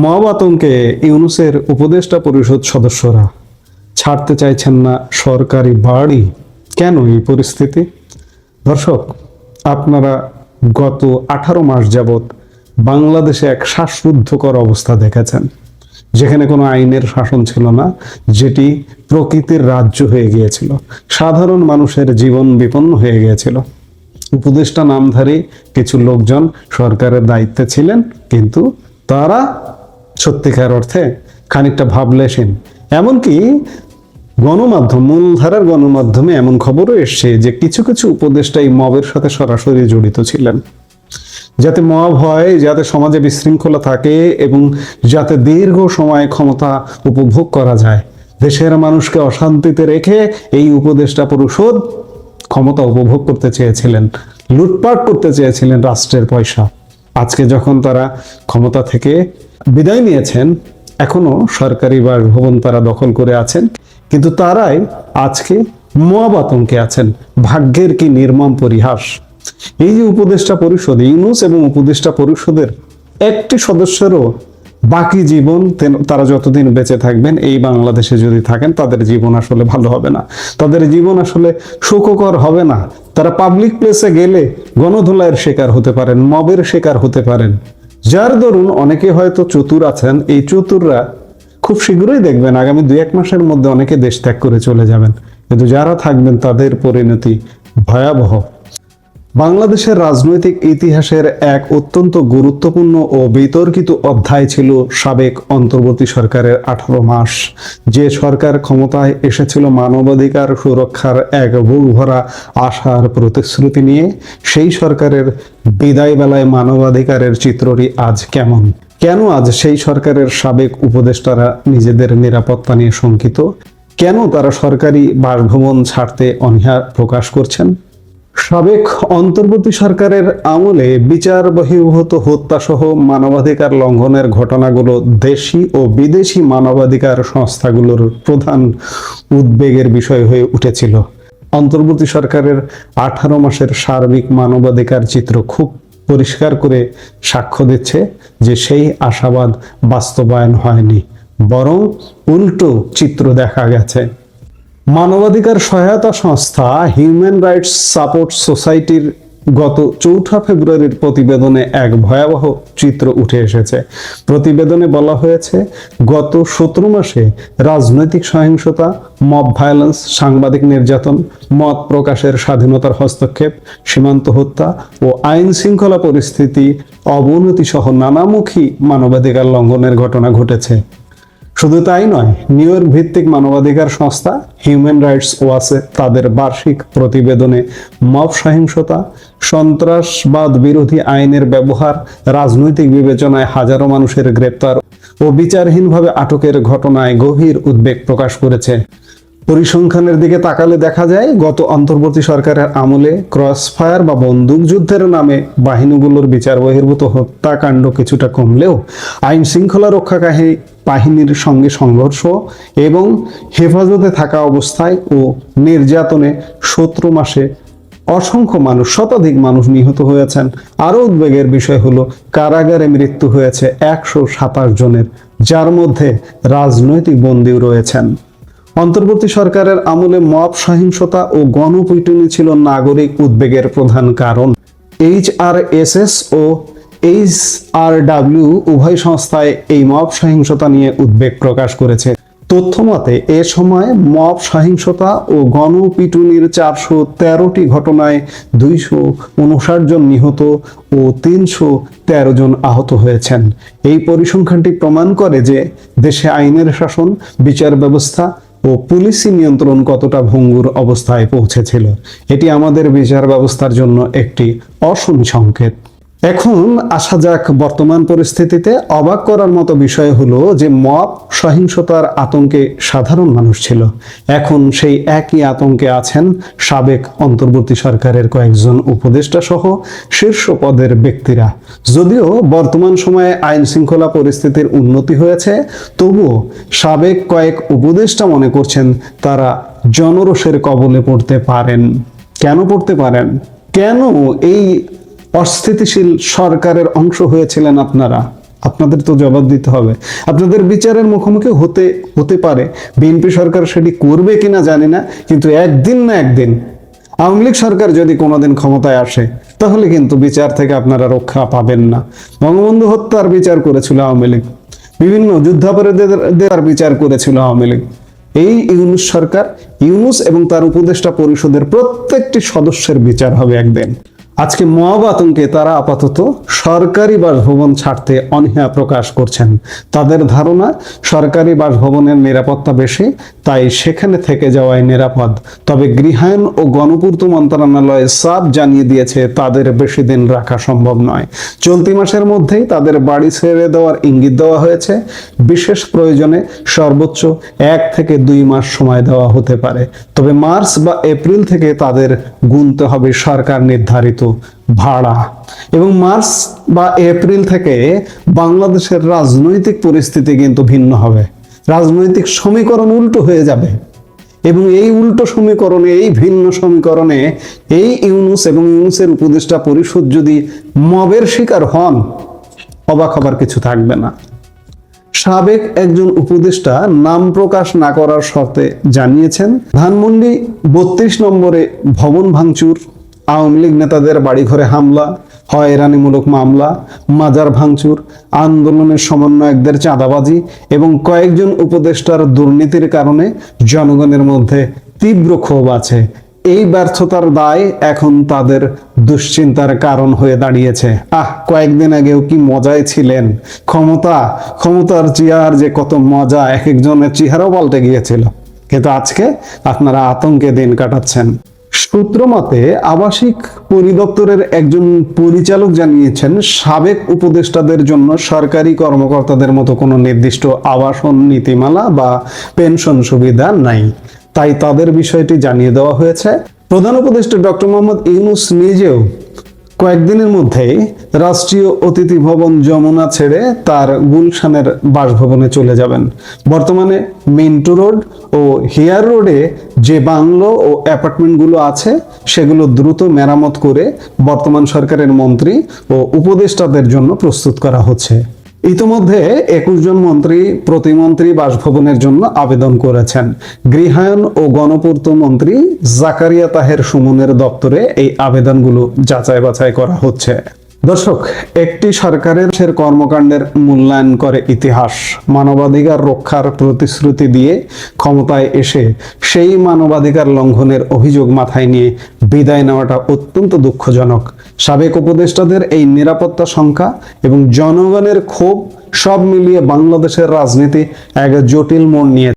Mob আতঙ্কে ইউনূসের উপদেষ্টা পরিষদ সদস্যরা ছাড়তে চাইছেন না সরকারি বাড়ি। কেন এই পরিস্থিতি? দর্শক, আপনারা গত 18 মাস যাবৎ বাংলাদেশে এক শ্বাসরুদ্ধকর অবস্থা দেখেছেন, যেখানে কোনো আইনের শাসন ছিল না, যেটি প্রকৃতির রাজ্য হয়ে গিয়েছিল। সাধারণ মানুষের জীবন বিপন্ন হয়ে গিয়েছিল। উপদেষ্টা নামধারী কিছু লোকজন সরকারের দায়িত্বে ছিলেন, কিন্তু তারা সত্যিকার অর্থে খানিকটা ভাবলেশীন। এমনকি গণমাধ্যম, মূলধারার গণমাধ্যমে এমন খবরও এসছে যে কিছু কিছু উপদেষ্টা এই মবের সাথে সরাসরি জড়িত ছিলেন, যাতে মব হয়, যাতে সমাজে বিশৃঙ্খলা থাকে এবং যাতে দীর্ঘ সময় ক্ষমতা উপভোগ করা যায়। দেশের মানুষকে অশান্তিতে রেখে এই উপদেষ্টা পরিষদ ক্ষমতা উপভোগ করতে চেয়েছিলেন, লুটপাট করতে চেয়েছিলেন রাষ্ট্রের পয়সা। আজকে যখন তারা ক্ষমতা থেকে বিদায় নিয়েছেন, এখনো সরকারি বাসভবন তারা দখল করে আছেন, কিন্তু তারাই আজকে মব আতঙ্কে আছেন। ভাগ্যের কি নির্মম পরিহাস! এই যে উপদেষ্টা পরিষদ, ইউনূস এবং উপদেষ্টা পরিষদের একটি সদস্যেরও বাকি জীবন, তারা যতদিন বেঁচে থাকবেন এই বাংলাদেশে যদি থাকেন, তাদের জীবন আসলে ভালো হবে না, তাদের জীবন আসলে সুখকর হবে না। তারা পাবলিক প্লেসে গেলে গণধোলাইয়ের শিকার হতে পারেন, মবের শিকার হতে পারেন। যার দরুন অনেকে হয়তো চতুর আছেন, এই চতুররা খুব শীঘ্রই দেখবেন আগামী 2-1 মাসের মধ্যে অনেকে দেশ ত্যাগ করে চলে যাবেন, কিন্তু যারা থাকবেন তাদের পরিণতি ভয়াবহ। বাংলাদেশের রাজনৈতিক ইতিহাসের এক অত্যন্ত গুরুত্বপূর্ণ ও বিতর্কিত অধ্যায় ছিল সাবেক অন্তর্বর্তী সরকারের 18 মাস। যে সরকার ক্ষমতায় এসেছিল মানবাধিকার সুরক্ষার এক বুক ভরা আশার প্রতিশ্রুতি নিয়ে, সেই সরকারের বিদায় বেলায় মানবাধিকারের চিত্রটি আজ কেমন? কেন আজ সেই সরকারের সাবেক উপদেষ্টারা নিজেদের নিরাপত্তা নিয়ে শঙ্কিত? কেন তারা সরকারি বাসভবন ছাড়তে অনীহা প্রকাশ করছেন? সাবেক অন্তর্বর্তী সরকারের আমলে বিচার বহির্ভূত হত্যা সহ মানবাধিকার লঙ্ঘনের ঘটনাগুলো দেশি ও বিদেশি মানবাধিকার সংস্থাগুলোর প্রধান উদ্বেগের বিষয় হয়ে উঠেছিল। অন্তর্বর্তী সরকারের 18 মাসের সার্বিক মানবাধিকার চিত্র খুব পরিষ্কার করে সাক্ষ্য দিচ্ছে যে সেই আশাবাদ বাস্তবায়ন হয়নি, বরং উল্টো চিত্র দেখা গেছে। মানবাধিকার সহায়তা সংস্থা হিউম্যান রাইটস সাপোর্ট সোসাইটির গত 4 ফেব্রুয়ারির প্রতিবেদনে এক ভয়াবহ চিত্র উঠে এসেছে। প্রতিবেদনে বলা হয়েছে, গত 17 মাসে রাজনৈতিক সহিংসতা, মব ভায়োলেন্স, সাংবাদিক নির্যাতন, মত প্রকাশের স্বাধীনতার হস্তক্ষেপ, সীমান্ত হত্যা ও আইন শৃঙ্খলা পরিস্থিতি অবনতি সহ নানামুখী মানবাধিকার লঙ্ঘনের ঘটনা ঘটেছে। শুধু তাই নয়, নিউ ইয়র্ক ভিত্তিক মানবাধিকার সংস্থা হিউম্যান রাইটস ওয়াচে তাদের বার্ষিক প্রতিবেদনে মব সহিংসতা, সন্ত্রাসবাদ বিরোধী আইনের ব্যবহার, রাজনৈতিক বিবেচনায় হাজারো মানুষের গ্রেপ্তার ও বিচারহীনভাবে আটকের ঘটনায় গভীর উদ্বেগ প্রকাশ করেছে। পরিসংখ্যানের দিকে তাকালে দেখা যায়, গত অন্তর্বর্তী সরকারের আমলে ক্রসফায়ার বা বন্দুক যুদ্ধের নামে বাহিনীগুলোর বিচার বহির্ভূত হত্যাকাণ্ড কিছুটা কমলেও আইন শৃঙ্খলা রক্ষাকারী বাহিনীর সঙ্গে সংঘর্ষ এবং হেফাজতে থাকা অবস্থায় ও নির্যাতনে 17 মাসে অসংখ্য মানুষ, শতাধিক মানুষ নিহত হয়েছেন। আরও উদ্বেগের বিষয় হলো, কারাগারে মৃত্যু হয়েছে 127 জনের, যার মধ্যে রাজনৈতিক বন্দীও রয়েছেন। অন্তর্বর্তী সরকারের আমলে মব সহিংসতা ও গণপিটুনি ছিল নাগরিক উদ্বেগের প্রধান কারণ। HRSS ও HRW উভয় সংস্থায় এই মব সহিংসতা নিয়ে উদ্বেগ প্রকাশ করেছে। তথ্য মতে এ সময় মব সহিংসতা ও গণপিটুনির 413টি ঘটনায় 259 জন নিহত ও 313 জন আহত হয়েছেন। এই পরিসংখ্যানটি প্রমাণ করে যে দেশে আইনের শাসন, বিচার ব্যবস্থা ও পুলিশি নিয়ন্ত্রণ কতটা ভঙ্গুর অবস্থায় পৌঁছেছিল। এটি আমাদের বিচার ব্যবস্থার জন্য একটি অশনি সংকেত। এখন আসা যাক বর্তমান পরিস্থিতিতে। অবাক করার মতো বিষয় হলো যে মব সহিংসতার আতঙ্কে সাধারণ মানুষ ছিল, এখন সেই একই আতঙ্কে আছেন সাবেক অন্তর্বর্তী সরকারের কয়েকজন উপদেষ্টা সহ শীর্ষ পদের ব্যক্তিরা। যদিও বর্তমান সময়ে আইন শৃঙ্খলা পরিস্থিতির উন্নতি হয়েছে, তবুও সাবেক কয়েক উপদেষ্টা মনে করছেন তারা জনরোষের কবলে পড়তে পারেন। কেন পড়তে পারেন? কেন এই অস্থিতিশীল সরকারের অংশ হয়েছিলেন আপনারা? আপনাদের তো জবাব দিতে হবে। আপনাদের বিচারের মুখোমুখি হতে পারে। বিএনপি সরকার সেটি করবে কিনা জানি না, কিন্তু একদিন না একদিন আওয়ামী লীগ সরকার যদি কোনোদিন ক্ষমতায় আসে, তাহলে কিন্তু বিচার থেকে আপনারা রক্ষা পাবেন না। বঙ্গবন্ধু হত্যার বিচার করেছিল আওয়ামী লীগ, বিভিন্ন যুদ্ধাপরাধীদের বিচার করেছিল আওয়ামী লীগ। এই ইউনূস সরকার, ইউনূস এবং তার উপদেষ্টা পরিষদের প্রত্যেকটি সদস্যের বিচার হবে একদিন। আজকে মব আতঙ্কে তারা আপাতত সরকারি বাসভবন ছাড়তে অনীহা প্রকাশ করছেন। তাদের ধারণা সরকারি বাসভবনের নিরাপত্তা বেশি, তাই সেখানে থেকে যাওয়াই নিরাপদ। তবে গৃহায়ন ও গণপূর্ত মন্ত্রণালয় সাফ জানিয়ে দিয়েছে তাদের বেশি দিন রাখা সম্ভব নয়। চলতি মাসের মধ্যেই তাদের বাড়ি ছেড়ে দেওয়ার ইঙ্গিত দেওয়া হয়েছে। বিশেষ প্রয়োজনে সর্বোচ্চ 1 থেকে 2 মাস সময় দেওয়া হতে পারে। তবে মার্চ বা এপ্রিল থেকে তাদের গুনতে হবে সরকার নির্ধারিত ভাড়া। এবং মার্চ বা এপ্রিল থেকে বাংলাদেশের রাজনৈতিক পরিস্থিতি কিন্তু ভিন্ন হবে। রাজনৈতিক সমীকরণ উল্টো হয়ে যাবে এবং এই উল্টো সমীকরণে, এই ভিন্ন সমীকরণে এই ইউনূস এবং ইউনূসের উপদেষ্টা পরিষদ যদি মবের শিকার হন, অবাক হবার কিছু থাকবে না। সাবেক একজন উপদেষ্টা নাম প্রকাশ না করার শর্তে জানিয়েছেন, ধানমন্ডি 32 নম্বরে ভবন ভাঙচুর, আওয়ামী লীগ নেতাদের বাড়িঘরে হামলা, হয়রানিমূলক মামলা, মাজার ভাঙচুর, আন্দোলনের সমন্বয়কদের চাঁদাবাজি এবং কয়েকজন উপদেষ্টার দুর্নীতির কারণে জনগণের মধ্যে তীব্র ক্ষোভ আছে। এই ব্যর্থতার দায় এখন তাদের দুশ্চিন্তার কারণ হয়ে দাঁড়িয়েছে। কয়েকদিন আগেও কি মজায় ছিলেন। ক্ষমতার চেয়ার যে কত মজা, এক একজনের চেহারাও পাল্টে গিয়েছিল, কিন্তু আজকে আপনারা আতঙ্কে দিন কাটাচ্ছেন। সূত্র মতে আবাসিক পরিদপ্তরের একজন পরিচালক জানিয়েছেন, সাবেক উপদেষ্টাদের জন্য সরকারি কর্মকর্তাদের মতো কোনো নির্দিষ্ট আবাসন নীতিমালা বা পেনশন সুবিধা নাই, তাই তাদের বিষয়টি জানিয়ে দেওয়া হয়েছে। প্রধান উপদেষ্টা ডক্টর মোহাম্মদ ইউনূস নিজেও কয়েকদিনের মধ্যেই রাষ্ট্রীয় অতিথি ভবন যমুনা ছেড়ে তার গুলশানের বাসভবনে চলে যাবেন। বর্তমানে মিন্টু রোড ও হিয়ার রোডে যে বাংলো ও অ্যাপার্টমেন্টগুলো আছে, সেগুলো দ্রুত মেরামত করে বর্তমান সরকারের মন্ত্রী ও উপদেষ্টাদের জন্য প্রস্তুত করা হচ্ছে। ইতোমধ্যে 21 জন মন্ত্রী প্রতিমন্ত্রী বাসভবনের জন্য আবেদন করেছেন। গৃহায়ন ও গণপূর্ত মন্ত্রী জাকারিয়া তাহের সুমনের দপ্তরে এই আবেদনগুলো যাচাই বাছাই করা হচ্ছে। দর্শক, একটি সরকারের কর্মকাণ্ডের মূল্যায়ন করে ইতিহাস। মানবাধিকার রক্ষার প্রতিশ্রুতি দিয়ে ক্ষমতায় এসে সেই মানবাধিকার লঙ্ঘনের অভিযোগ মাথায় নিয়ে বিদায় নেওয়াটা অত্যন্ত দুঃখজনক। সাবেক উপদেষ্টাদের এই নিরাপত্তা সংখ্যা এবং জনগণের ক্ষোভ সব মিলিয়ে বাংলাদেশের রাজনীতি এক জটিল মোড় নিয়ে